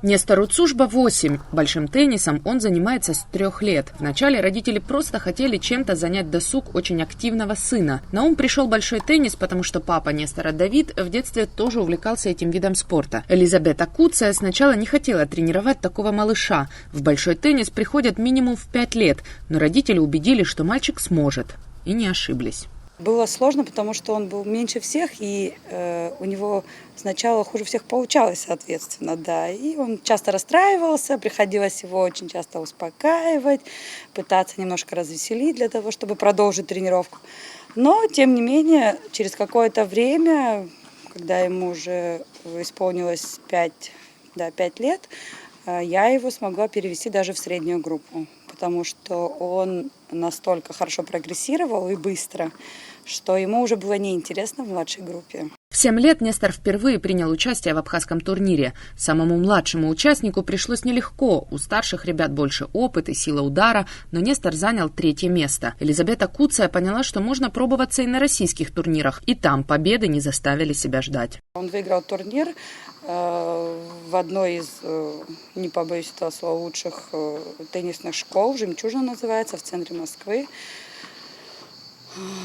Нестору Цужба 8. Большим теннисом он занимается с 3 лет. Вначале родители просто хотели чем-то занять досуг очень активного сына. На ум пришел большой теннис, потому что папа Нестора Давид в детстве тоже увлекался этим видом спорта. Елизабета Куция сначала не хотела тренировать такого малыша. В большой теннис приходят минимум в 5 лет, но родители убедили, что мальчик сможет. И не ошиблись. Было сложно, потому что он был меньше всех, и у него сначала хуже всех получалось, соответственно, да. И он часто расстраивался, приходилось его очень часто успокаивать, пытаться немножко развеселить для того, чтобы продолжить тренировку. Но, тем не менее, через какое-то время, когда ему уже исполнилось 5 лет, я его смогла перевести даже в среднюю группу, потому что он настолько хорошо прогрессировал и быстро, что ему уже было неинтересно в младшей группе. В 7 лет Нестор впервые принял участие в абхазском турнире. Самому младшему участнику пришлось нелегко. У старших ребят больше опыт и сила удара, но Нестор занял 3-е место. Елизабета Куция поняла, что можно пробоваться и на российских турнирах. И там победы не заставили себя ждать. Он выиграл турнир в одной из, не побоюсь этого слова, лучших теннисных школ, «Жемчужина» называется, в центре Москвы.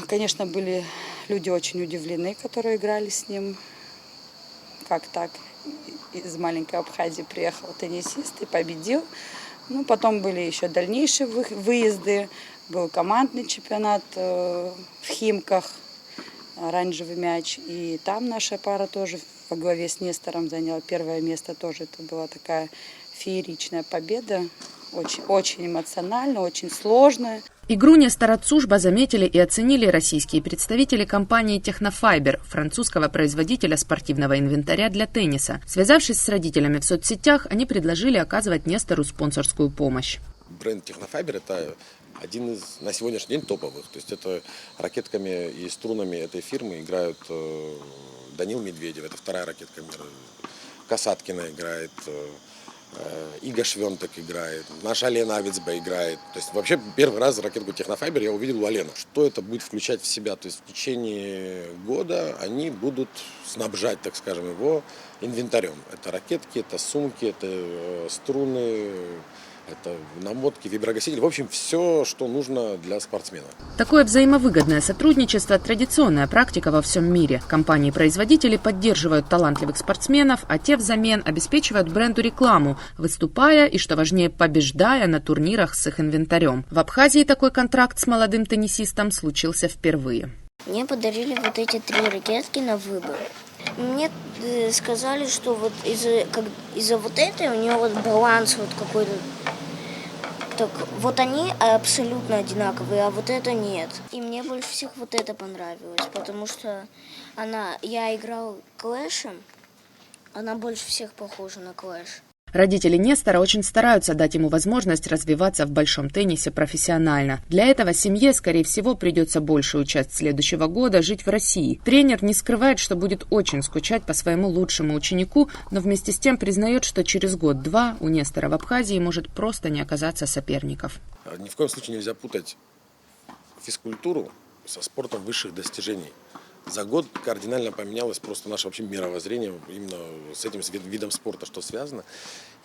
Конечно, были люди очень удивлены, которые играли с ним. Как так? Из маленькой Абхазии приехал теннисист и победил. Ну, потом были еще дальнейшие выезды. Был командный чемпионат в Химках, оранжевый мяч. И там наша пара тоже во главе с Нестором заняла 1-е место. Тоже это была такая фееричная победа. Очень, очень эмоционально, очень сложная. Игру Нестора Цужба заметили и оценили российские представители компании «Технофайбер», французского производителя спортивного инвентаря для тенниса. Связавшись с родителями в соцсетях, они предложили оказывать Нестору спонсорскую помощь. Бренд «Технофайбер» – это один из на сегодняшний день топовых. То есть это ракетками и струнами этой фирмы играют Данил Медведев, это 2-я ракетка мира, Касаткина играет, Ига Швентек играет, наша Лена Авицбе играет. То есть вообще первый раз ракетку «Технофайбер» я увидел у Алены. Что это будет включать в себя? То есть в течение года они будут снабжать, так скажем, его инвентарем. Это ракетки, это сумки, это струны, это намотки, виброгасители. В общем, все, что нужно для спортсмена. Такое взаимовыгодное сотрудничество – традиционная практика во всем мире. Компании-производители поддерживают талантливых спортсменов, а те взамен обеспечивают бренду рекламу, выступая и, что важнее, побеждая на турнирах с их инвентарем. В Абхазии такой контракт с молодым теннисистом случился впервые. Мне подарили вот эти 3 ракетки на выбор. Мне сказали, что вот из-за вот этой у нее вот баланс вот какой-то. Так вот они абсолютно одинаковые, а вот это нет. И мне больше всех вот это понравилось, потому что я играл клэшем, она больше всех похожа на клэш. Родители Нестора очень стараются дать ему возможность развиваться в большом теннисе профессионально. Для этого семье, скорее всего, придется большую часть следующего года жить в России. Тренер не скрывает, что будет очень скучать по своему лучшему ученику, но вместе с тем признает, что через год-два у Нестора в Абхазии может просто не оказаться соперников. Ни в коем случае нельзя путать физкультуру со спортом высших достижений. За год кардинально поменялось просто наше вообще мировоззрение именно с этим видом спорта, что связано.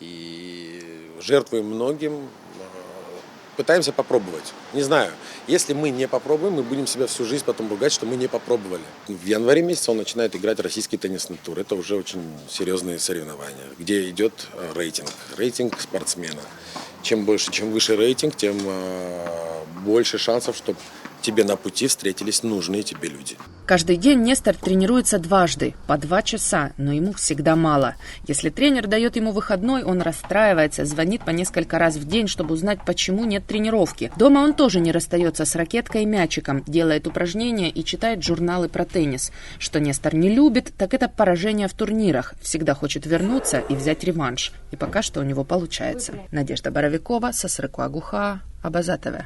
И жертвуем многим, пытаемся попробовать. Не знаю, если мы не попробуем, мы будем себя всю жизнь потом ругать, что мы не попробовали. В январе месяце он начинает играть российский теннисный тур. Это уже очень серьезные соревнования, где идет рейтинг спортсмена. Чем выше рейтинг, тем больше шансов, чтобы тебе на пути встретились нужные тебе люди. Каждый день Нестор тренируется дважды, по 2 часа, но ему всегда мало. Если тренер дает ему выходной, он расстраивается, звонит по несколько раз в день, чтобы узнать, почему нет тренировки. Дома он тоже не расстается с ракеткой и мячиком, делает упражнения и читает журналы про теннис. Что Нестор не любит, так это поражение в турнирах. Всегда хочет вернуться и взять реванш. И пока что у него получается. Надежда Боровикова, Сасрыкуагуха, Абаза ТВ.